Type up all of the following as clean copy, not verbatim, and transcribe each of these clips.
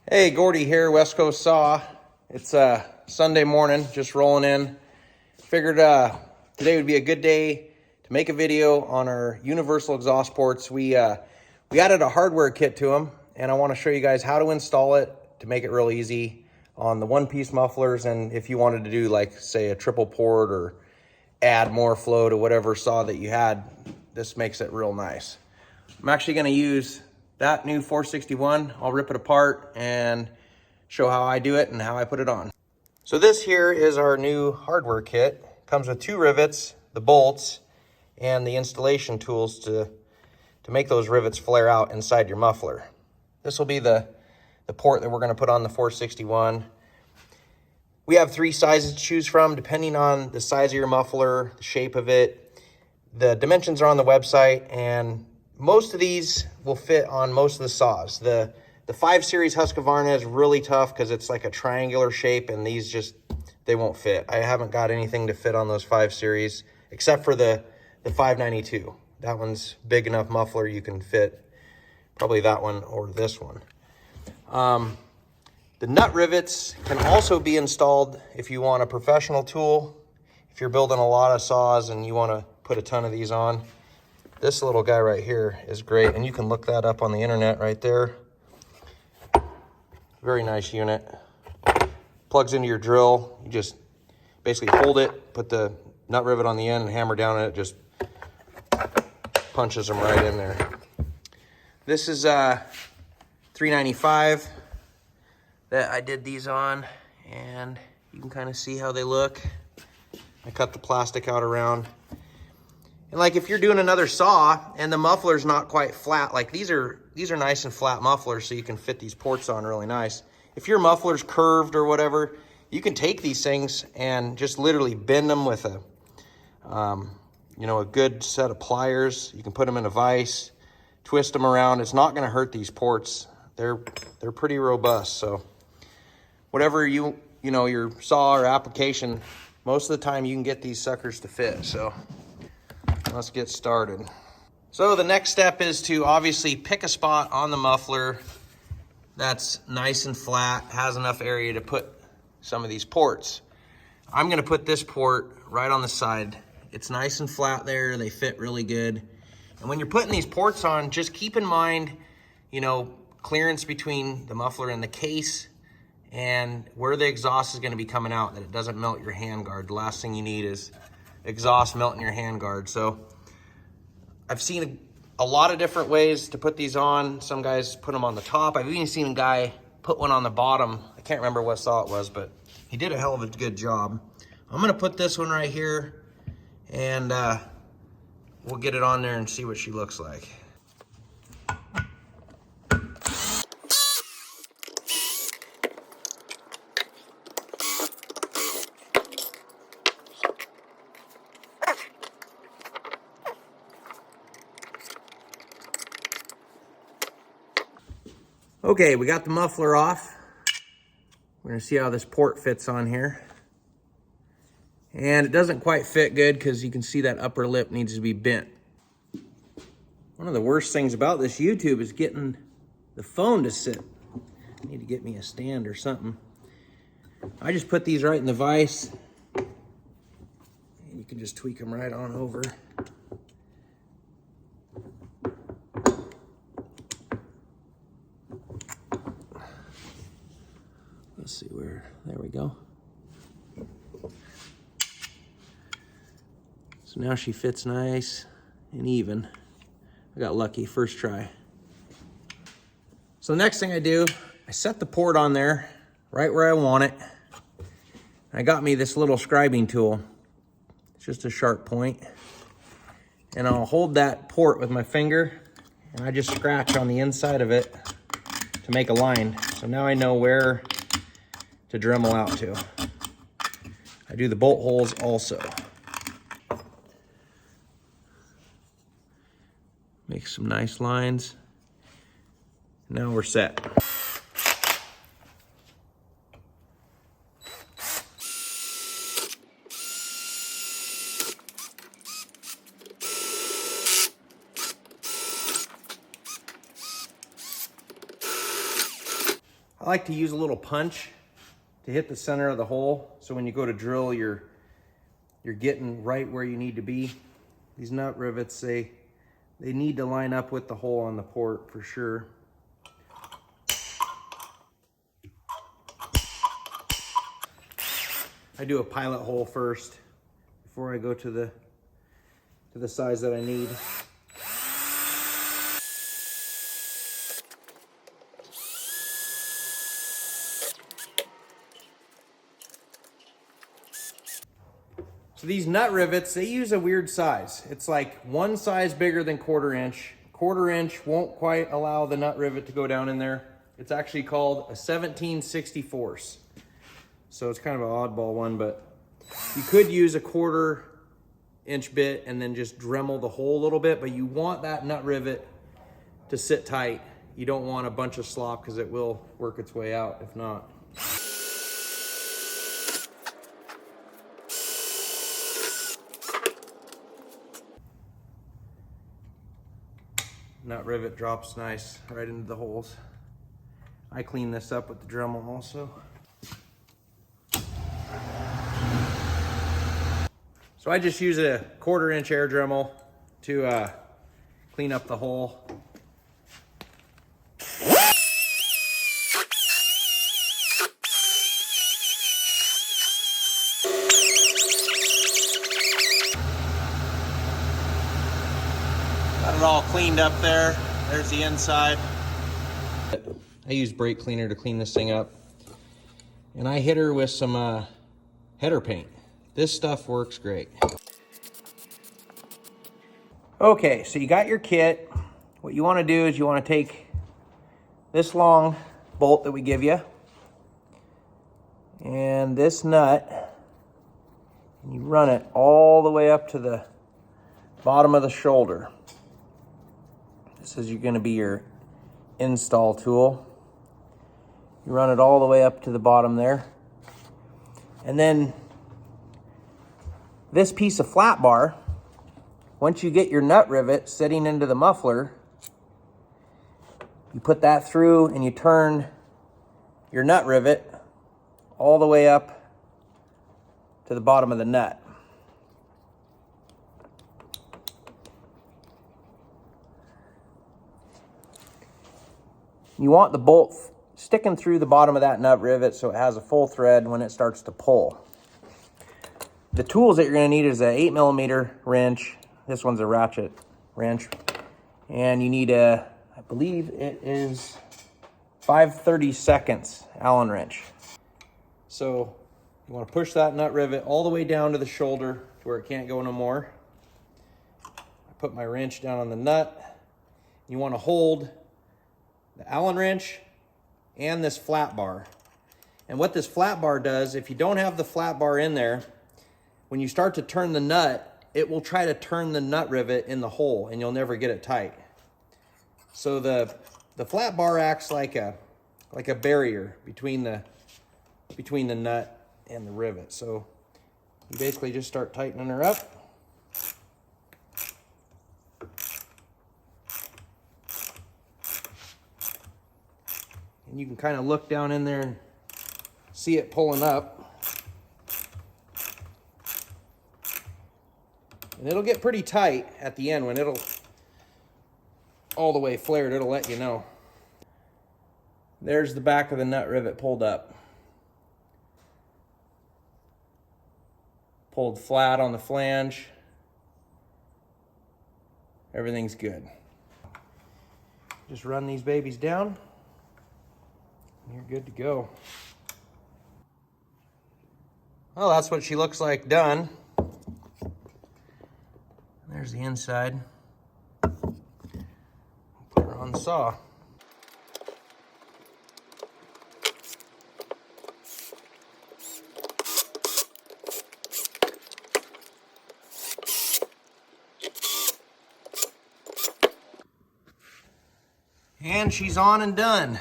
Hey, Gordy here, Westcoast Saw. It's Sunday morning, just rolling in. Figured today would be a good day to make a video on our universal exhaust ports. We added a hardware kit to them, and I want to show you guys how to install it to make it real easy on the one-piece mufflers. And if you wanted to do, like, say, a triple port or add more flow to whatever saw that you had, this makes it real nice. I'm actually going to use that new 461. I'll rip it apart and show how I do it and how I put it on. So this here is our new hardware kit. Comes with 2 rivets, the bolts, and the installation tools to make those rivets flare out inside your muffler. This will be the port that we're going to put on the 461. We have 3 sizes to choose from depending on the size of your muffler, the shape of it. The dimensions are on the website, and most of these will fit on most of the saws. The 5 Series Husqvarna is really tough because it's like a triangular shape, and these just, they won't fit. I haven't got anything to fit on those 5 Series except for the 592. That one's big enough muffler you can fit probably that one or this one. The nut rivets can also be installed if you want a professional tool. If you're building a lot of saws and you want to put a ton of these on, this little guy right here is great, and you can look that up on the internet right there. Very nice unit. Plugs into your drill. You just basically hold it, put the nut rivet on the end, and hammer down, and it just punches them right in there. This is $3.95 that I did these on, and you can kind of see how they look. I cut the plastic out around. And like if you're doing another saw and the muffler's not quite flat, like these are nice and flat mufflers, so you can fit these ports on really nice. If your muffler's curved or whatever, you can take these things and just literally bend them with a good set of pliers. You can put them in a vise, twist them around. It's not going to hurt these ports. They're pretty robust. So whatever your saw or application, most of the time you can get these suckers to fit. So let's get started. So the next step is to obviously pick a spot on the muffler that's nice and flat, has enough area to put some of these ports. I'm gonna put this port right on the side. It's nice and flat there, they fit really good. And when you're putting these ports on, just keep in mind, clearance between the muffler and the case and where the exhaust is gonna be coming out, that it doesn't melt your handguard. The last thing you need is exhaust melting your handguard. So I've seen a lot of different ways to put these on. Some guys put them on the top. I've even seen a guy put one on the bottom. I can't remember what saw it was, but he did a hell of a good job. I'm gonna put this one right here, and we'll get it on there and see what she looks like. Okay, we got the muffler off. We're gonna see how this port fits on here. And it doesn't quite fit good because you can see that upper lip needs to be bent. One of the worst things about this YouTube is getting the phone to sit. I need to get me a stand or something. I just put these right in the vise, and you can just tweak them right on over. Let's see there we go. So now she fits nice and even. I got lucky, first try. So the next thing I do, I set the port on there right where I want it. I got me this little scribing tool. It's just a sharp point. And I'll hold that port with my finger, and I just scratch on the inside of it to make a line. So now I know where to Dremel out to. I do the bolt holes also. Make some nice lines. Now we're set. I like to use a little punch to hit the center of the hole. So when you go to drill, you're getting right where you need to be. These nut rivets, they need to line up with the hole on the port for sure. I do a pilot hole first before I go to the size that I need. So these nut rivets, they use a weird size. It's like one size bigger than 1/4 inch. 1/4 inch won't quite allow the nut rivet to go down in there. It's actually called a 17/64. So it's kind of an oddball one, but you could use a 1/4 inch bit and then just Dremel the hole a little bit, but you want that nut rivet to sit tight. You don't want a bunch of slop because it will work its way out if not. Nut rivet drops nice right into the holes. I clean this up with the Dremel also. So I just use a 1/4 inch air Dremel to clean up the hole. Got it all cleaned up there. There's the inside. I use brake cleaner to clean this thing up. And I hit her with some header paint. This stuff works great. Okay, so you got your kit. What you want to do is you want to take this long bolt that we give you and this nut, and you run it all the way up to the bottom of the shoulder. This is going to be your install tool. You run it all the way up to the bottom there. And then this piece of flat bar, once you get your nut rivet sitting into the muffler, you put that through and you turn your nut rivet all the way up to the bottom of the nut. You want the bolt sticking through the bottom of that nut rivet so it has a full thread when it starts to pull. The tools that you're going to need is an 8mm wrench. This one's a ratchet wrench. And you need a, I believe it is 5/32 Allen wrench. So you want to push that nut rivet all the way down to the shoulder to where it can't go no more. I put my wrench down on the nut. You want to hold the Allen wrench and this flat bar. And what this flat bar does, if you don't have the flat bar in there, when you start to turn the nut, it will try to turn the nut rivet in the hole and you'll never get it tight. So the flat bar acts like a barrier between the nut and the rivet. So you basically just start tightening her up. And you can kind of look down in there and see it pulling up. And it'll get pretty tight at the end when it'll all the way flared, it'll let you know. There's the back of the nut rivet pulled up. Pulled flat on the flange. Everything's good. Just run these babies down. You're good to go. Well, that's what she looks like done. There's the inside. Put her on the saw. And she's on and done.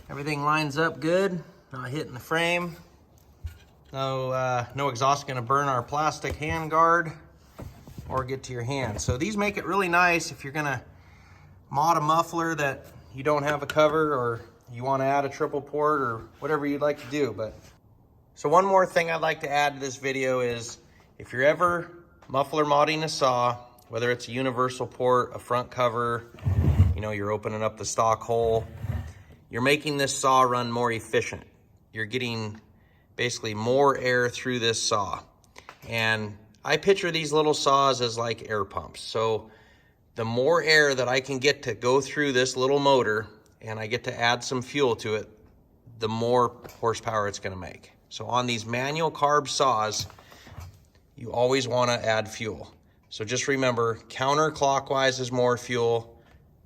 Everything lines up good, not hitting the frame. No exhaust gonna burn our plastic hand guard or get to your hand. So these make it really nice if you're gonna mod a muffler that you don't have a cover, or you want to add a triple port or whatever you'd like to do. But so one more thing I'd like to add to this video is if you're ever muffler modding a saw, whether it's a universal port, a front cover, you know, you're opening up the stock hole, you're making this saw run more efficient. You're getting basically more air through this saw. And I picture these little saws as like air pumps. So the more air that I can get to go through this little motor and I get to add some fuel to it, the more horsepower it's gonna make. So on these manual carb saws, you always wanna add fuel. So just remember, counterclockwise is more fuel,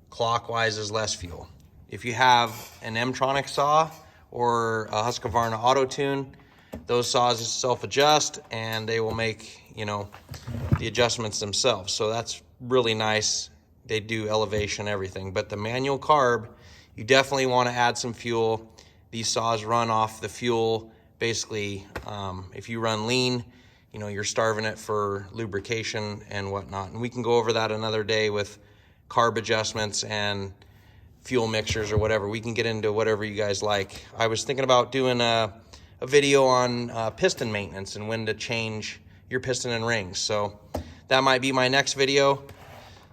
clockwise is less fuel. If you have an M-tronic saw or a Husqvarna Auto Tune, those saws self-adjust and they will make, you know, the adjustments themselves. So that's really nice. They do elevation, everything. But the manual carb, you definitely want to add some fuel. These saws run off the fuel. Basically, if you run lean, you know, you're starving it for lubrication and whatnot. And we can go over that another day with carb adjustments and fuel mixtures or whatever. We can get into whatever you guys like. I was thinking about doing a video on piston maintenance and when to change your piston and rings. So that might be my next video.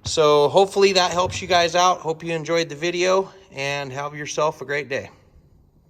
So hopefully that helps you guys out. Hope you enjoyed the video and have yourself a great day.